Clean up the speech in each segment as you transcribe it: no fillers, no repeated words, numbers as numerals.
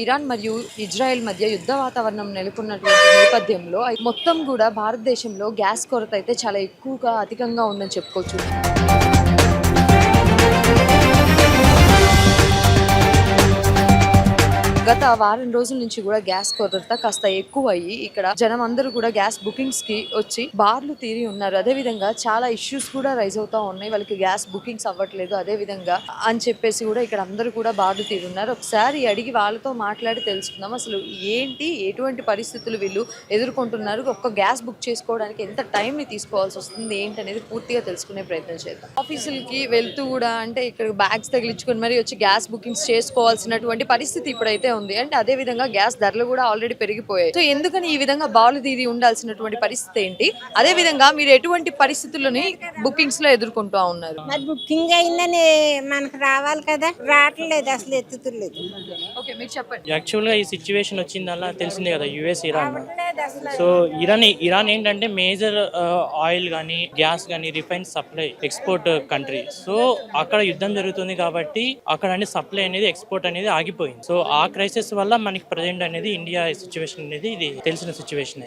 Iran మరియు Israel మధ్య యుద్ధ వాతావరణం నెలకొన్నటువంటి నేపథ్యంలో మొత్తం కూడా భారతదేశంలో గ్యాస్ కొరత అయితే చాలా ఎక్కువగా అధికంగా ఉందని చెప్పుకోవచ్చు. గత వారం రోజుల నుంచి కూడా గ్యాస్ కొరత కాస్త ఎక్కువ అయ్యి ఇక్కడ జనం అందరూ కూడా గ్యాస్ బుకింగ్స్ కి వచ్చి బార్లు తీరి ఉన్నారు. అదే విధంగా చాలా ఇష్యూస్ కూడా రైజ్ అవుతా ఉన్నాయి. వాళ్ళకి గ్యాస్ బుకింగ్స్ అవ్వట్లేదు అదే విధంగా అని చెప్పేసి కూడా ఇక్కడ అందరూ కూడా బార్లు తీరి ఉన్నారు. ఒకసారి అడిగి వాళ్ళతో మాట్లాడి తెలుసుకుందాం అసలు ఏంటి, ఎటువంటి పరిస్థితులు వీళ్ళు ఎదుర్కొంటున్నారు, ఒక్క గ్యాస్ బుక్ చేసుకోవడానికి ఎంత టైం ని తీసుకోవాల్సి వస్తుంది ఏంటి అనేది పూర్తిగా తెలుసుకునే ప్రయత్నం చేద్దాం. ఆఫీసులకి వెళ్తూ కూడా అంటే ఇక్కడ బ్యాగ్స్ తగిలించుకొని మరి వచ్చి గ్యాస్ బుకింగ్స్ చేసుకోవాల్సినటువంటి పరిస్థితి ఇప్పుడైతే ఉంది. అంటే అదే విధంగా గ్యాస్ ధరలు కూడా ఆల్రెడీ పెరిగిపోయాయి. సో ఎందుకని ఈ విధంగా బాలు తీరి ఉండాల్సినటువంటి పరిస్థితి ఏంటి, అదే విధంగా మీరు ఎటువంటి పరిస్థితులని బుకింగ్స్ లో ఎదుర్కొంటూ ఉన్నారు? మరి బుకింగ్ అయిందని మనకు రావాలి కదా, రావట్లేదు, అసలు ఎత్తుతులేదు. ఓకే, మీరు చెప్పండి. యాక్చువల్ గా ఈ సిచ్యువేషన్ వచ్చిందల్లా తెలిసిందే కదా, యుఎస్ ఇరాన్. సో ఇరాన్ ఏంటంటే మేజర్ ఆయిల్ కానీ గ్యాస్ కానీ refine supply export country. So అక్కడ యుద్ధం జరుగుతుంది కాబట్టి అక్కడ సప్లై అనేది ఎక్స్పోర్ట్ అనేది ఆగిపోయింది. సో ఆ క్రైసిస్ వల్ల మనకి ప్రజెంట్ అనేది ఇండియా సిచ్యువేషన్ అనేది ఇది తెలిసిన సిచ్యువేషన్.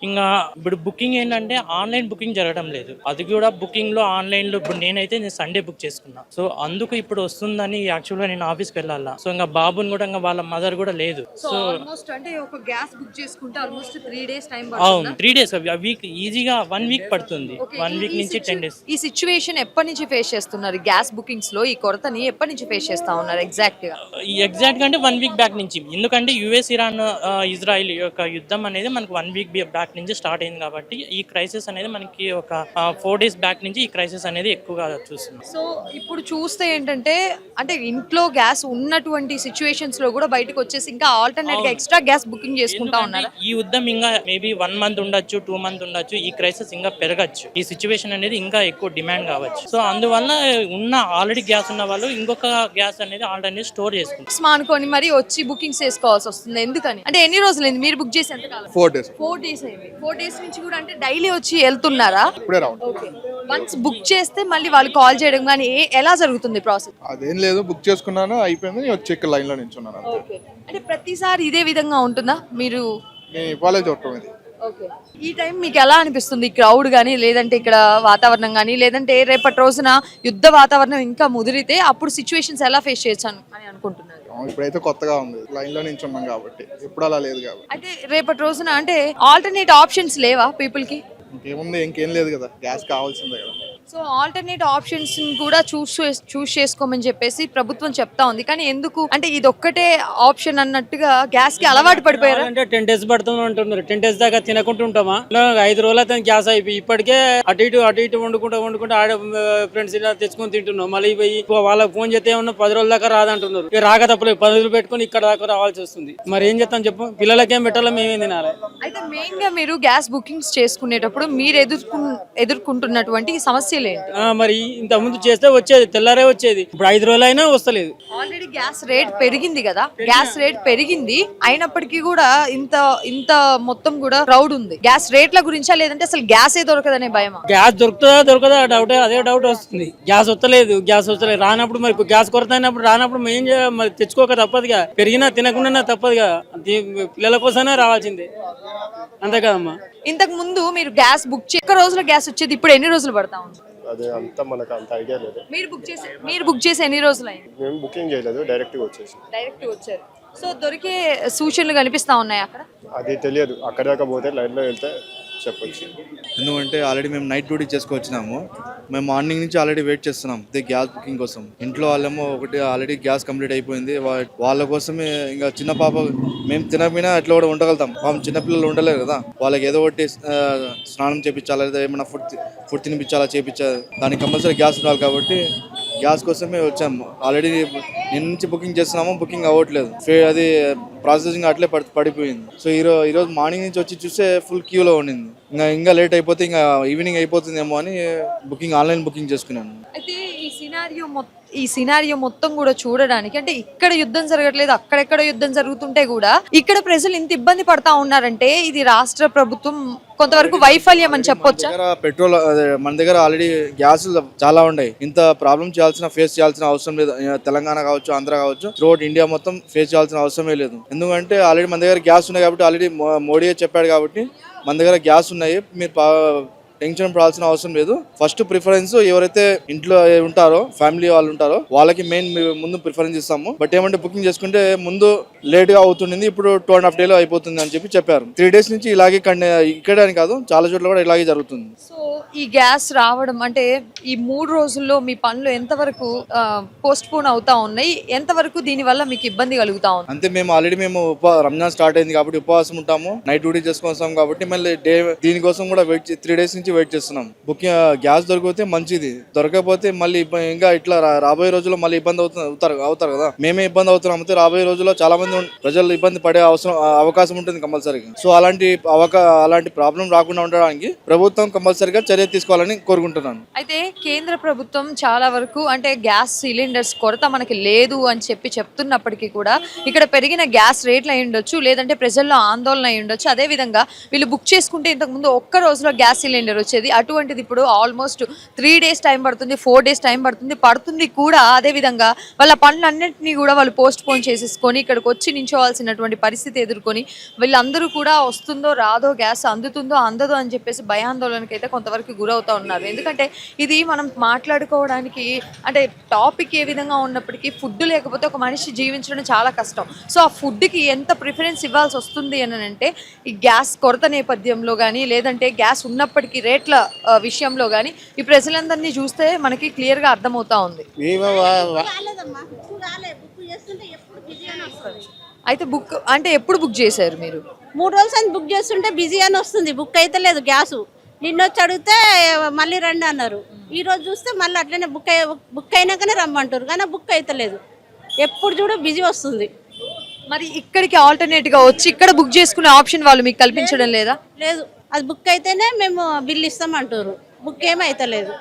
ఇంకా ఇప్పుడు బుకింగ్ ఏంటంటే ఆన్లైన్ బుకింగ్ జరగడం లేదు. అది కూడా బుకింగ్ లో ఆన్లైన్ లో ఇప్పుడు నేనైతే సండే బుక్ చేసుకున్నా. సో అందుకు ఇప్పుడు వస్తుందని యాక్చువల్ గా నేను ఆఫీస్కి వెళ్ళాలా. సో ఇంకా బాబుని కూడా ఇంకా వాళ్ళ మదర్ కూడా లేదు. సో ఆల్మోస్ట్ అంటే ఒక గ్యాస్ బుక్ చేసుకుంటే ఆల్మోస్ట్ 3 days టైం పడుతుంది. అవును, 3 days వీక్ ఈజీగా 1 week పడుతుంది. 1 week నుంచి 10 days. ఈ సిచ్యువేషన్ ఎప్పటి నుంచి ఫేస్ చేస్తున్నారు? గ్యాస్ బుకింగ్స్ లో ఈ కొరతని ఎప్పటి నుంచి ఫేస్ చేస్తా ఉన్నారు ఎగ్జాక్ట్ గా? అంటే 1 week బ్యాక్ నుంచి. ఎందుకంటే యుఎస్ ఇరాన్ ఇజ్రాయిల్ యొక్క యుద్ధం అనేది మనకు 1 week బ్యాక్ నుంచి స్టార్ట్ అయింది కాబట్టి ఈ క్రైసిస్ అనేది మనకి ఒక 4 days బ్యాక్ నుంచి ఈ క్రైసిస్ అనేది ఎక్కువగా చూస్తున్నాం. సో ఇప్పుడు చూస్తే ఏంటంటే అంటే ఇంట్లో గ్యాస్ ఉన్నటువంటి సిచ్యువేషన్స్ లో కూడా బయటకు వచ్చేసి ఇంకా ఆల్టర్నేట్ గా ఎక్స్ట్రా గ్యాస్ బుకింగ్ చేసుకుంటా ఉన్నారు. ఈ యుద్ధం ఇంకా మేబీ 1 month ఉండొచ్చు, 2 months ఉండొచ్చు. ఈ క్రైసిస్ ఇంకా పెరగచ్చు. ఈ సిచ్యువేషన్ అనేది ఇంకా ఎక్కువ డిమాండ్ కావచ్చు. సో అందువల్ల ఉన్న ఆల్రెడీ గ్యాస్ ఉన్న వాళ్ళు ఇంకొక గ్యాస్ అనేది ఆల్టర్నేట్ స్టోర్ చేసుకుంటారు అనుకోని మరి వచ్చి బుకింగ్స్ చేసుకోవాల్సి వస్తుంది. ఎందుకని అంటే ఎన్ని రోజులైంది మీరు బుక్ చేసి? ఎంత కాలం? 4 days. 4 days అయింది. 4 days నుంచి కూడా అంటే డైలీ వచ్చి వెళ్తున్నారా? ఓకే, వన్స్ బుక్ చేస్తే మళ్ళీ వాళ్ళు కాల్ చేయడం కానీ ఎలా జరుగుతుంది ప్రాసెస్? అదేం లేదు, బుక్ చేసుకున్నాను అయిపోయింది, వచ్చి ఇక్కడ లైన్ లో నిల్చున్నాను. ఓకే, అంటే ప్రతిసారి ఇదే విధంగా ఉంటుందా? మీరు కాలేజ్ అవుతాం ఇది. ఓకే, ఈ టైం మీకు ఎలా అనిపిస్తుంది? క్రౌడ్ కానీ లేదంటే ఇక్కడ వాతావరణం కానీ లేదంటే రేపటి రోజున యుద్ధ వాతావరణం ఇంకా ముదిరితే అప్పుడు సిచ్యువేషన్స్ ఎలా ఫేస్ చేయొచ్చు అని అనుకుంటున్నారు? ఇప్పుడైతే కొత్తగా ఉంది, లైన్ లో నుంచి ఉన్నాం కాబట్టి, ఎప్పుడు అలా లేదు కాబట్టి. అయితే రేపటి రోజున అంటే ఆల్టర్నేట్ ఆప్షన్స్ లేవా పీపుల్ కి? ఇంకేముంది, ఇంకేం లేదు కదా, గ్యాస్ కావాల్సిందే కదా. సో ఆల్టర్నేట్ ఆప్షన్స్ కూడా చూస్ చేసుకోమని చెప్పేసి ప్రభుత్వం చెప్తా ఉంది. కానీ ఎందుకు అంటే ఇది ఒక్కటే ఆప్షన్ అన్నట్టుగా గ్యాస్ కి అలవాటు పడిపోయారు. అంటే 10 days పడుతుంది అంటున్నారు. 10 days దాకా తినకుంటుంటామా? 5 రోజులు అయితే గ్యాస్ అయిపోయి ఇప్పటికే అటు ఇటు వండుకుంటూ ఆడ ఫ్రెండ్స్ ఇలా తెచ్చుకొని తింటున్నాం. మళ్ళీ వాళ్ళకి ఫోన్ చేస్తే ఏమన్నా 10 రోజుల దాకా రాదంటున్నారు. రాక తప్పలేదు, 10 రోజులు పెట్టుకుని ఇక్కడ దాకా రావాల్సి వస్తుంది. మరి ఏం చేస్తాం చెప్పు, పిల్లలకేం పెట్టాలో మేమేం తినాలి? అయితే మెయిన్ గా మీరు గ్యాస్ బుకింగ్స్ చేసుకునేటప్పుడు మీరు ఎదుర్కొంటున్నటువంటి సమస్య మరి ఇంత ముందు చేస్తే వచ్చేది, తెల్లారే వచ్చేది. ఇప్పుడు 5 రోజులు అయినా వస్తలేదు. ఆల్రెడీ గ్యాస్ రేట్ పెరిగింది కదా, గ్యాస్ రేట్ పెరిగింది అయినప్పటికీ కూడా ఇంత మొత్తం కూడా క్రౌడ్ ఉంది. గ్యాస్ రేట్ల గురించా లేదంటే అసలు గ్యాస్ ఏ దొరకదనే భయమా? గ్యాస్ దొరకదా డౌట్, అదే డౌట్ వస్తుంది. గ్యాస్ వస్తలేదు రానప్పుడు మరి గ్యాస్ కొరత అయినప్పుడు రానప్పుడు మేము ఏం చేయాలి? మరి తెచ్చుకోక తప్పదుగా, పెరిగినా తినకుండా తప్పదుగా, పిల్లల కోసమే రావాల్సిందే, అంతే కదమ్మా. ఇంతకు ముందు మీరు గ్యాస్ బుక్ ఒక్క రోజులో గ్యాస్ వచ్చేది, ఇప్పుడు ఎన్ని రోజులు పడతా ఉంది? అదే అంతా మనకు అంత ఐడియా లేదు. మీరు బుక్ చేసి ఎన్ని రోజులు అయింది? మేము బుకింగ్ చేయలేదు, డైరెక్ట్ వచ్చారు. సో దొరికే సూచనలు కనిపిస్తా ఉన్నాయి అక్కడ? అది తెలియదు, అక్కడ దాకా పోతే లైన్ లో వెళ్తే చెప్పొచ్చు. ఎందుకంటే ఆల్రెడీ మేము నైట్ డ్యూటీ చేసుకొచ్చినాము. మేము మార్నింగ్ నుంచి ఆల్రెడీ వెయిట్ చేస్తున్నాం గ్యాస్ బుకింగ్ కోసం. ఇంట్లో వాళ్ళేమో ఒకటి ఆల్రెడీ గ్యాస్ కంప్లీట్ అయిపోయింది. వాళ్ళ కోసమే ఇంకా చిన్న పాప మేము తినకపోయినా అట్లా కూడా ఉండగలుగుతాం. పాపం చిన్నపిల్లలు ఉండలేరు కదా, వాళ్ళకి ఏదో ఒకటి స్నానం చేయించాలి, లేదా ఏమైనా ఫుడ్ తినిపించాలా చేయించాలి, దానికి కంపల్సరీ గ్యాస్ ఉండాలి కాబట్టి గ్యాస్ కోసమే వచ్చాము. ఆల్రెడీ నిన్న నుంచి బుకింగ్ చేస్తున్నాము, బుకింగ్ అవ్వట్లేదు. అది ప్రాసెసింగ్ అట్లే పడిపోయింది. సో ఈరోజు మార్నింగ్ నుంచి వచ్చి చూస్తే ఫుల్ క్యూలో ఉండింది. ఇంకా లేట్ అయిపోతే ఇంకా ఈవినింగ్ అయిపోతుందేమో అని ఆన్లైన్ బుకింగ్ చేసుకున్నాను. అయితే ఈ సినారియో మొత్తం ఈ సినారియో మొత్తం కూడా చూడడానికి, అంటే ఇక్కడ యుద్ధం జరగట్లేదు, అక్కడెక్కడ యుద్ధం జరుగుతుంటే కూడా ఇక్కడ ప్రజలు ఇంత ఇబ్బంది పడతా ఉన్నారంటే ఇది రాష్ట్ర ప్రభుత్వం కొంతవరకు వైఫల్యం అని చెప్పొచ్చా? పెట్రోల్ మన దగ్గర ఆల్రెడీ గ్యాస్ చాలా ఉన్నాయి. ఇంత ప్రాబ్లం ఫేస్ చేయాల్సిన అవసరం లేదు. తెలంగాణ కావచ్చు, ఆంధ్ర కావచ్చు, త్రూఅవుట్ ఇండియా మొత్తం ఫేస్ చేయాల్సిన అవసరమే లేదు. ఎందుకంటే ఆల్రెడీ మన దగ్గర గ్యాస్ ఉన్నాయి కాబట్టి, ఆల్రెడీ మోడీ చెప్పాడు కాబట్టి మన దగ్గర గ్యాస్ ఉన్నాయి. మీరు టెన్షన్ పడాల్సిన అవసరం లేదు. ఫస్ట్ ప్రిఫరెన్స్ ఎవరైతే ఇంట్లో ఉంటారో, ఫ్యామిలీ వాళ్ళు ఉంటారో వాళ్ళకి మెయిన్ ముందు ప్రిఫరెన్స్ ఇస్తాము. బట్ ఏమంటే బుకింగ్ చేసుకుంటే ముందు లేట్ గా అవుతుంది, ఇప్పుడు 2.5 days అయిపోతుంది అని చెప్పారు. 3 days నుంచి ఇలాగే ఇక్కడే అని కాదు, చాలా చోట్ల కూడా ఇలాగే జరుగుతుంది. సో ఈ గ్యాస్ రావడం అంటే ఈ 3 రోజుల్లో మీ పనులు ఎంతవరకు పోస్ట్ పోన్ అవుతా ఉన్నాయి, ఎంతవరకు దీని వల్ల మీకు ఇబ్బంది కలుగుతా ఉంది? అంతే, మేము ఆల్రెడీ రంజాన్ స్టార్ట్ అయింది కాబట్టి ఉపవాసం ఉంటాము, నైట్ డ్యూటీ చేసుకొస్తాం కాబట్టి మళ్ళీ దీనికోసం కూడా 3 days నుంచి వెయిట్ చేస్తున్నాం. బుకింగ్ గ్యాస్ దొరికితే మంచిది, దొరకకపోతే మళ్ళీ ఇంకా ఇట్లా రాబోయే రోజుల్లో మళ్ళీ ఇబ్బంది అవుతారు కదా. మేమే ఇబ్బంది అవుతున్నాం, అయితే రాబోయే రోజుల్లో చాలా మంది ప్రజలు ఇబ్బంది పడే అవకాశం ఉంటుంది కంపల్సరీగా. సో అలాంటి ప్రాబ్లం రాకుండా ఉండడానికి ప్రభుత్వం కంపల్సరీగా చర్య తీసుకోవాలని కోరుకుంటున్నాను. అయితే కేంద్ర ప్రభుత్వం చాలా వరకు అంటే గ్యాస్ సిలిండర్స్ కొరత మనకి లేదు అని చెప్తున్నప్పటికీ కూడా ఇక్కడ పెరిగిన గ్యాస్ రేట్లు అయి ఉండొచ్చు, లేదంటే ప్రజల్లో ఆందోళన అయి ఉండొచ్చు. అదే విధంగా వీళ్ళు బుక్ చేసుకుంటే ఇంతకుముందు ఒక్క రోజులో గ్యాస్ సిలిండర్ వచ్చేది, అటువంటిది ఇప్పుడు ఆల్మోస్ట్ 3 days టైం పడుతుంది, 4 days టైం పడుతుంది కూడా. అదే విధంగా వాళ్ళ పనులన్నింటినీ కూడా వాళ్ళు పోస్ట్ పోన్ చేసేసుకొని ఇక్కడికి వచ్చి నించోవాల్సినటువంటి పరిస్థితి ఎదుర్కొని వీళ్ళందరూ కూడా వస్తుందో రాదో, గ్యాస్ అందుతుందో అందదో అని చెప్పేసి భయాందోళనకి అయితే కొంతవరకు గురవుతూ ఉన్నారు. ఎందుకంటే ఇది మనం మాట్లాడుకోవడానికి అంటే టాపిక్ ఏ విధంగా ఉన్నప్పటికీ ఫుడ్ లేకపోతే ఒక మనిషి జీవించడం చాలా కష్టం. సో ఆ ఫుడ్కి ఎంత ప్రిఫరెన్స్ ఇవ్వాల్సి వస్తుంది అని అంటే ఈ గ్యాస్ కొరత నేపథ్యంలో కానీ, లేదంటే గ్యాస్ ఉన్నప్పటికీ రేట్ల విషయంలో కానీ ఈ ప్రజలందరినీ చూస్తే మనకి క్లియర్గా అర్థమవుతా ఉంది. అయితే బుక్ అంటే ఎప్పుడు బుక్ చేశారు మీరు? 3 రోజులు అని బుక్ చేస్తుంటే బిజీ అని వస్తుంది, బుక్ అయితే లేదు గ్యాసు. నిన్నొచ్చి అడిగితే మళ్ళీ రండి అన్నారు. ఈ రోజు చూస్తే మళ్ళీ అట్లనే బుక్ అయినాకనే రమ్మంటారు, కానీ బుక్ అయితే లేదు. ఎప్పుడు చూడ బిజీ వస్తుంది. మరి ఇక్కడికి ఆల్టర్నేట్ గా వచ్చి ఇక్కడ బుక్ చేసుకునే ఆప్షన్ వాళ్ళు మీకు కల్పించడం లేదా? లేదు, అది బుక్ అయితేనే మేము బిల్ ఇస్తామంటారు, బుక్ ఏమైతే లేదు.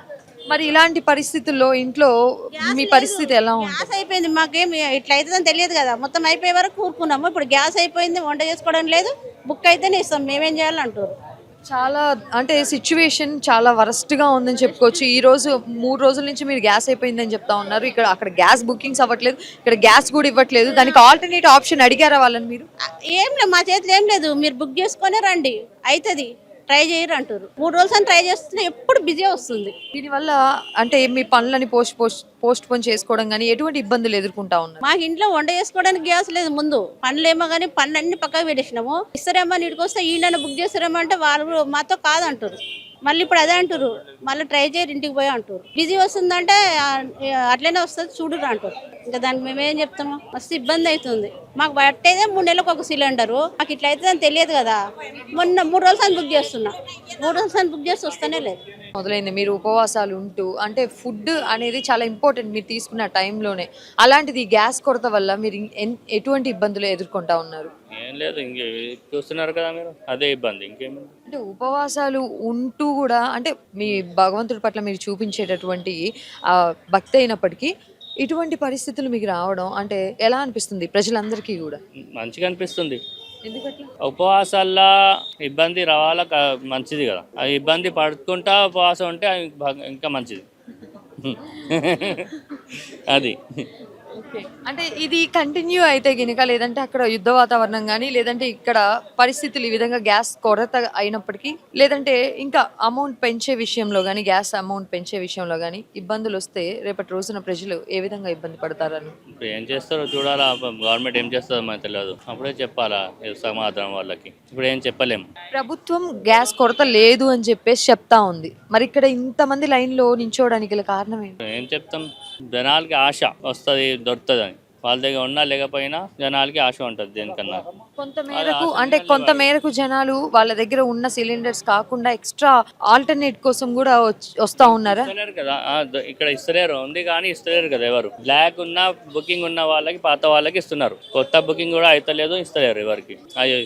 మరి ఇలాంటి పరిస్థితుల్లో ఇంట్లో మీ పరిస్థితి ఎలా ఉంది? గ్యాస్ అయిపోయింది, మాకేం ఇట్లా అవుతుందని తెలియదు కదా. మొత్తం అయిపోయే వరకు కూరుకున్నాము. ఇప్పుడు గ్యాస్ అయిపోయింది, వంట చేసుకోవడం లేదు, బుక్ అయితేనే ఇస్తాం, మేమేం చేయాలంటారు. చాలా అంటే సిచ్యువేషన్ చాలా వరస్ట్గా ఉందని చెప్పుకోవచ్చు. ఈ రోజు 3 రోజుల నుంచి మీరు గ్యాస్ అయిపోయిందని చెప్తా ఉన్నారు. అక్కడ గ్యాస్ బుకింగ్స్ అవ్వట్లేదు, ఇక్కడ గ్యాస్ కూడా ఇవ్వట్లేదు. దానికి ఆల్టర్నేట్ ఆప్షన్ అడిగారా వాళ్ళని మీరు? ఏం లేదు, మా చేతిలో ఏం లేదు, మీరు బుక్ చేసుకొని రండి అవుతుంది, ట్రై చేయరు అంటారు. 3 రోజులు అని ట్రై చేస్తుంటే ఎప్పుడు బిజీ వస్తుంది. దీనివల్ల అంటే మీ పనులని పోస్ట్ పోన్ చేసుకోవడం కానీ ఎటువంటి ఇబ్బందులు ఎదుర్కొంటా ఉన్నారు? మాకు ఇంట్లో వంట చేసుకోవడానికి గ్యాస్ లేదు. ముందు పనులేమో కానీ పనులన్నీ పక్కకు పెట్టేసినాము. ఇస్తారేమో నీటికి వస్తే ఈయన బుక్ చేస్తారేమో అంటే వాళ్ళు మాతో కాదంటారు. మళ్ళీ ఇప్పుడు అదే అంటారు, మళ్ళీ ట్రై చేయరు ఇంటికి పోయి అంటారు. బిజీ వస్తుందంటే అట్లనే వస్తుంది చూడరు అంటారు. ఇంకా దానికి మేమేం చెప్తాము, మస్తు ఇబ్బంది అవుతుంది. మాకు పట్టేదే 3 నెలలకు ఒక సిలిండరు, మాకు ఇట్లా అవుతుందని తెలియదు కదా. మొన్న 3 రోజులు అని బుక్ చేస్తున్నా, 3 రోజులు అని బుక్ చేసి వస్తేనే లేదు. మొదలైంది మీరు ఉపవాసాలు ఉంటూ, అంటే ఫుడ్ అనేది చాలా ఇంపార్టెంట్ మీరు తీసుకున్న టైంలోనే. అలాంటిది గ్యాస్ కొరత వల్ల మీరు ఎటువంటి ఇబ్బందులు ఎదుర్కొంటా ఉన్నారు? ఏం లేదు, ఇంక చూస్తున్నారు కదా మీరు, అదే ఇబ్బంది, ఇంకేమి. అంటే ఉపవాసాలు ఉంటూ కూడా అంటే మీ భగవంతుడి పట్ల మీరు చూపించేటటువంటి భక్తి అయినప్పటికీ ఇటువంటి పరిస్థితులు మీకు రావడం అంటే ఎలా అనిపిస్తుంది ప్రజలందరికీ కూడా? మంచిగా అనిపిస్తుంది. ఎందుకట్లా? ఉపవాసాల్లో ఇబ్బంది రావాల మంచిది కదా, ఆ ఇబ్బంది పడుకుంటా ఉపవాసం ఉంటే ఇంకా మంచిది. అది అంటే ఇది కంటిన్యూ అయితే గినక, లేదంటే అక్కడ యుద్ధ వాతావరణం కానీ, లేదంటే ఇక్కడ పరిస్థితులు ఈ విధంగా గ్యాస్ కొరత అయినప్పటికీ, లేదంటే ఇంకా అమౌంట్ పెంచే విషయంలో కానీ, గ్యాస్ అమౌంట్ పెంచే విషయంలో కానీ ఇబ్బందులు వస్తే రేపటి రోజున ప్రజలు ఏ విధంగా ఇబ్బంది పడతారని ఇప్పుడు ఏం చేస్తారో చూడాలా, గవర్నమెంట్ ఏం చేస్తుందో మనకు తెలియదు, అప్పుడే చెప్పాలా సమాధానం వాళ్ళకి. ఇప్పుడు ఏం చెప్పలేము. ప్రభుత్వం గ్యాస్ కొరత లేదు అని చెప్పేసి చెప్తా ఉంది, మరి ఇక్కడ ఇంతమంది లైన్లో నించోవడానికి గల కారణం ఏంటి? ఏం చెప్తాం, జనాలకి ఆశ వస్తుంది, దొరుకుతుంది అని. వాళ్ళ దగ్గర ఉన్నా లేకపోయినా జనాలకి ఆశ ఉంటుంది దేనికన్నా. కొంత మేరకు జనాలు వాళ్ళ దగ్గర ఉన్న సిలిండర్స్ కాకుండా ఎక్స్ట్రా ఆల్టర్నేట్ కోసం కూడా వస్తా ఉన్నారా? ఇస్తలేరు కదా, ఇక్కడ ఇస్తలేరు, ఉంది కానీ ఇస్తలేరు కదా ఎవరు. బ్లాక్ ఉన్న బుకింగ్ ఉన్న వాళ్ళకి, పాత వాళ్ళకి ఇస్తున్నారు. కొత్త బుకింగ్ కూడా అయితలేదు, ఇస్తలేరు ఎవరికి. అయ్యో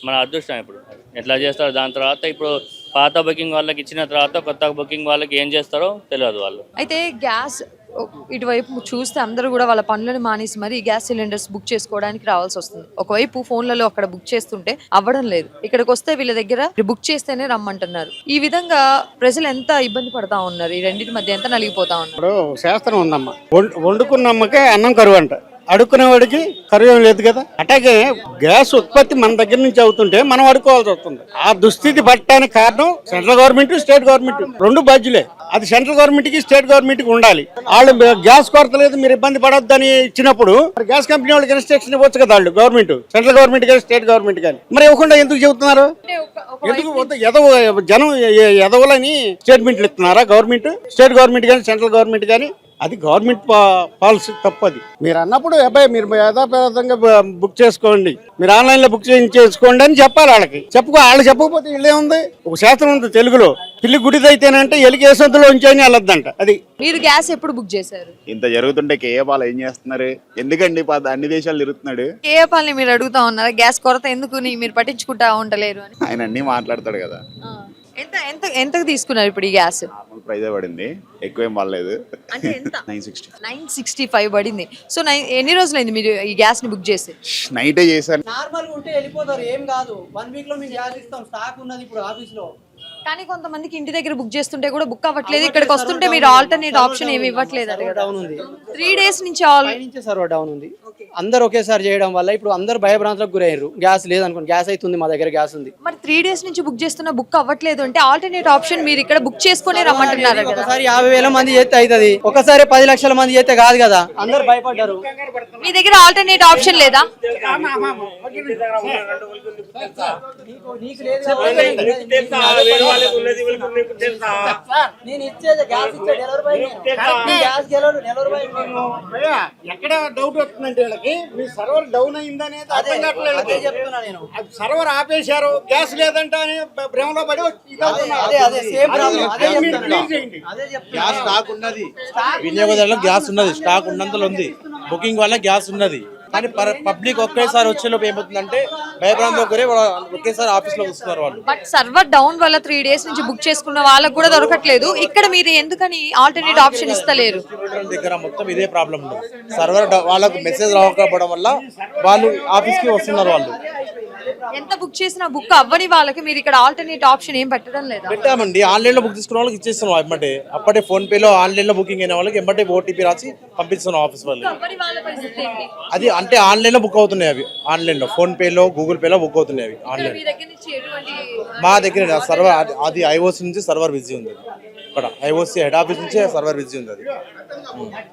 మన అదృష్టం. ఇప్పుడు ఎట్లా చేస్తారు దాని తర్వాత, ఇప్పుడు పాత బుకింగ్ వాళ్ళకి ఇచ్చిన తర్వాత కొత్త బుకింగ్ వాళ్ళకి ఏం చేస్తారో తెలియదు వాళ్ళు. అయితే గ్యాస్ ఇటువైపు చూస్తే అందరూ కూడా వాళ్ళ పనులను మానేసి మరి గ్యాస్ సిలిండర్స్ బుక్ చేసుకోవడానికి రావాల్సి వస్తుంది. ఒకవైపు ఫోన్లలో అక్కడ బుక్ చేస్తుంటే అవ్వడం లేదు, ఇక్కడికి వస్తే వీళ్ళ దగ్గర బుక్ చేస్తేనే రమ్మంటున్నారు. ఈ విధంగా ప్రజలు ఎంత ఇబ్బంది పడతా ఉన్నారు, ఈ రెండింటి మధ్య ఎంత నలిగిపోతా ఉన్నారు. ఇప్పుడు శాస్త్రం ఉందమ్మా, వండుకున్నమ్మకే అన్నం కరువు అంట, అడుక్కునేవాడికి కరువు లేదు కదా. అట్లాగే గ్యాస్ ఉత్పత్తి మన దగ్గర నుంచి అవుతుంటే మనం అడుకోవాల్సి వస్తుంది. ఆ దుస్థితి పట్టడానికి కారణం సెంట్రల్ గవర్నమెంట్, స్టేట్ గవర్నమెంట్ రెండు బాధ్యులే. అది సెంట్రల్ గవర్నమెంట్ కి స్టేట్ గవర్నమెంట్ కి ఉండాలి. వాళ్ళు గ్యాస్ కొరత లేదు, మీరు ఇబ్బంది పడొద్దని ఇచ్చినప్పుడు గ్యాస్ కంపెనీ వాళ్ళకి ఇన్స్ట్రక్షన్ ఇవ్వచ్చు కదా వాళ్ళు, గవర్నమెంట్, సెంట్రల్ గవర్నమెంట్ కానీ స్టేట్ గవర్నమెంట్ కానీ. మరి ఇవ్వకుండా ఎందుకు చెబుతున్నారు? ఎందుకు జనం ఎదవలని స్టేట్మెంట్లు ఇస్తున్నారా గవర్నమెంట్, స్టేట్ గవర్నమెంట్ కానీ సెంట్రల్ గవర్నమెంట్ కానీ? అది గవర్నమెంట్ పాలసీ తప్పది. మీరు అన్నప్పుడు అబ్బాయి మీరు యథాప్రదంగా బుక్ చేసుకోండి, మీరు ఆన్లైన్ లో బుక్ చేసుకోండి అని చెప్పాలి వాళ్ళకి. వాళ్ళు చెప్పకపోతే వీళ్ళే ఉంది. ఒక శాస్త్రం ఉంది తెలుగులో, పిల్లి గుడిదైతేనంటే ఎలికి ఏసంతలో ఉంచాయని వెళ్ళొద్దంట. అది మీరు గ్యాస్ ఎప్పుడు బుక్ చేశారు? ఇంత జరుగుతుంటే కేఏపాల్ ఏం చేస్తున్నారు? ఎందుకండి అన్ని దేశాలు తిరుగుతున్నాడు? కేఏపాల్ని మీరు అడుగుతా ఉన్నారా గ్యాస్ కొరత ఎందుకు మీరు పట్టించుకుంటా ఉండలేరు అని? ఆయన అన్ని మాట్లాడతాడు కదా. ఎంత ఎంత ఎంతకు తీసుకున్నారు ఇప్పుడు ఈ గ్యాస్? ప్రైజ్ పడింది, ఎక్కువ ఏం పడలేదు. అంటే ఎంత? 960. 965 పడింది. సో ఎన్ని రోజులైంది మీరు ఈ గ్యాస్ ని బుక్ చేసి? నైటే చేశాను. నార్మల్ ఉంటే వెళ్ళిపోతారు, ఏం కాదు. 1 వీక్ లో మేము గ్యాస్ ఇస్తాం, స్టాక్ ఉన్నది ఇప్పుడు ఆఫీస్ లో. కానీ కొంతమందికి ఇంటి దగ్గర బుక్ చేస్తుంటే కూడా బుక్ అవ్వట్లేదు, ఇక్కడికి వస్తుంటే మీరు ఆల్టర్నేట్ ఆప్షన్ ఏమి ఇవ్వట్లేదు కదా. 3 days నుంచి సర్వర్ డౌన్ ఉంది. అందరు ఒకేసారి చేయడం వల్ల ఇప్పుడు అందరు భయభ్రాంతులకు గురయ్యారు. గ్యాస్ లేదనుకోండి, గ్యాస్ అవుతుంది, మా దగ్గర గ్యాస్ ఉంది. మరి 3 days నుంచి బుక్ చేస్తున్నా బుక్ అవ్వట్లేదు అంటే ఆల్టర్నేట్ ఆప్షన్ మీరు ఇక్కడ బుక్ చేసుకుని రమ్మంటున్నారు కదా. ఒకసారి 50,000 మంది చేస్తే అవుతుంది, ఒకసారి 10 లక్షల మంది చేస్తే కాదు కదా. అందరు భయపడ్డారు. మీ దగ్గర ఆల్టర్నేట్ ఆప్షన్ లేదా? ఎక్కడ డౌట్ వస్తుందంటే వీళ్ళకి, మీ సర్వర్ డౌన్ అయిందనేది అర్థం కావట్లేదు. సర్వర్ ఆపేశారు, గ్యాస్ లేదంట అని భ్రమలో పడి గ్యాస్ స్టాక్ ఉన్నది, వినియోగదారులో గ్యాస్ ఉన్నది, స్టాక్ ఉన్నంతలో ఉంది, బుకింగ్ వల్ల గ్యాస్ ఉన్నది. కానీ పబ్లిక్ ఒకేసారి వచ్చేలోపు ఏమవుతుందంటే భయభ్రాంతి ఒకరే ఒకేసారి ఆఫీస్ లో వస్తున్నారు వాళ్ళు. బట్ సర్వర్ డౌన్ వల్ల 3 days నుంచి బుక్ చేసుకున్న వాళ్ళకు కూడా దొరకట్లేదు. ఇక్కడ మీరు ఎందుకని ఆల్టర్నేట్ ఆప్షన్ ఇస్తలేరు? దగ్గర మొత్తం ఇదే ప్రాబ్లం ఉంది. సర్వర్ వాళ్ళకు మెసేజ్ రాకపోవడం వల్ల వాళ్ళు ఆఫీస్ కి వస్తున్నారు. వాళ్ళు ఎంత బుక్ చేసినా బుక్ అవ్వని వాళ్ళకి మీరు ఇక్కడ ఆల్టర్నేట్ ఆప్షన్ ఏం పెట్టడం లేదా? పెట్టామండి, ఆన్లైన్ లో బుక్ చేసుకున్న వాళ్ళకి ఇచ్చేస్తున్నాం. ఎమ్మటే అప్పటే ఫోన్ పే లో ఆన్లైన్ లో బుకింగ్ అయిన వాళ్ళకి ఎమ్మటే ఓటీపీ రాసి పంపిస్తున్నాం ఆఫీస్ వాళ్ళు. అది అంటే ఆన్లైన్ లో బుక్ అవుతున్నాయి అవి, ఆన్లైన్ లో ఫోన్ పే లో గూగుల్ పే లో బుక్ అవుతున్నాయి అవి ఆన్లైన్. మా దగ్గర సర్వర్ అది ఐఓసి నుంచి సర్వర్ బిజీ ఉంది. ఇక్కడ ఐఓసి హెడ్ ఆఫీస్ నుంచి సర్వర్ బిజీ ఉంది. అది